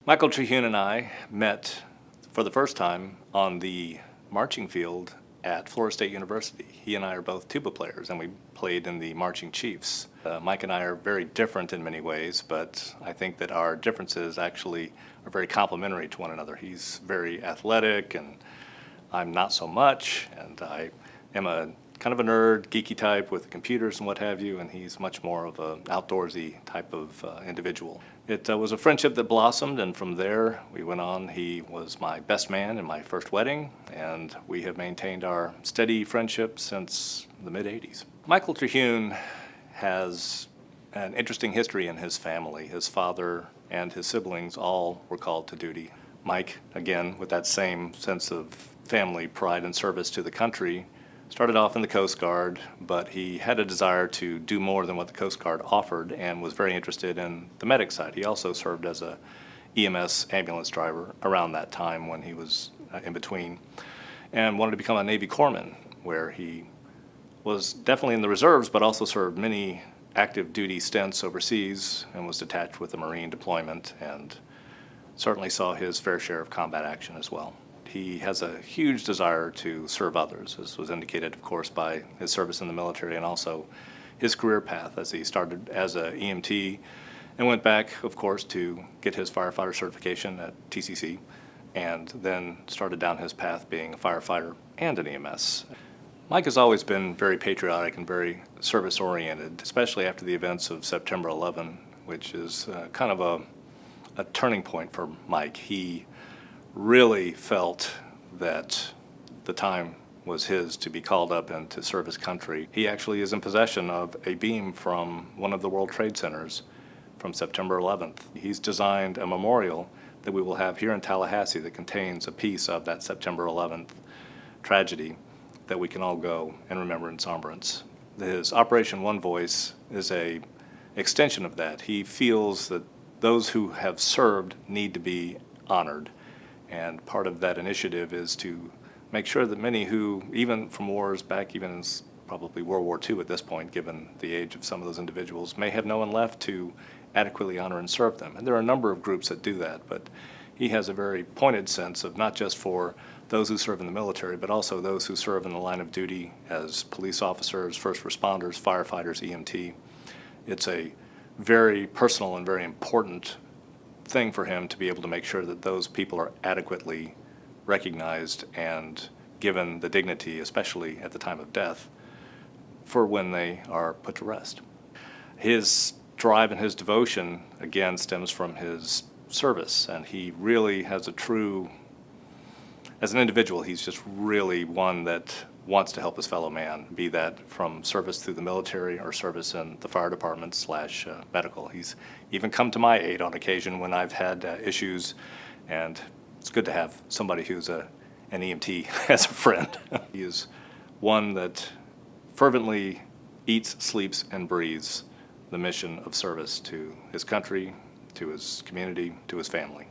Michael Terhune and I met for the first time on the marching field at Florida State University. He and I are both tuba players, and we played in the Marching Chiefs. Mike and I are very different in many ways, but I think that our differences actually are very complementary to one another. He's very athletic, and I'm not so much, and I am a kind of a nerd, geeky type with computers and what have you, and he's much more of an outdoorsy type of individual. It was a friendship that blossomed, and from there we went on. He was my best man in my first wedding, and we have maintained our steady friendship since the mid-'80s. Michael Terhune has an interesting history in his family. His father and his siblings all were called to duty. Mike, again, with that same sense of family pride and service to the country, started off in the Coast Guard, but he had a desire to do more than what the Coast Guard offered and was very interested in the medic side. He also served as a EMS ambulance driver around that time when he was in between, and wanted to become a Navy corpsman, where he was definitely in the reserves, but also served many active duty stints overseas and was detached with the Marine deployment and certainly saw his fair share of combat action as well. He has a huge desire to serve others, as was indicated, of course, by his service in the military and also his career path, as he started as an EMT and went back, of course, to get his firefighter certification at TCC, and then started down his path being a firefighter and an EMS. Mike has always been very patriotic and very service-oriented, especially after the events of September 11, which is kind of a turning point for Mike. He really felt that the time was his to be called up and to serve his country. He actually is in possession of a beam from one of the World Trade Centers from September 11th. He's designed a memorial that we will have here in Tallahassee that contains a piece of that September 11th tragedy that we can all go and remember in sombrance. His Operation One Voice is a extension of that. He feels that those who have served need to be honored. And part of that initiative is to make sure that many who, even from wars back even in probably World War II at this point, given the age of some of those individuals, may have no one left to adequately honor and serve them. And there are a number of groups that do that, but he has a very pointed sense of not just for those who serve in the military, but also those who serve in the line of duty as police officers, first responders, firefighters, EMT. It's a very personal and very important thing for him to be able to make sure that those people are adequately recognized and given the dignity, especially at the time of death, for when they are put to rest. His drive and his devotion, again, stems from his service, and he really has a true, as an individual, he's just really one that wants to help his fellow man, be that from service through the military or service in the fire department / medical. He's even come to my aid on occasion when I've had issues, and it's good to have somebody who's an EMT as a friend. He is one that fervently eats, sleeps, and breathes the mission of service to his country, to his community, to his family.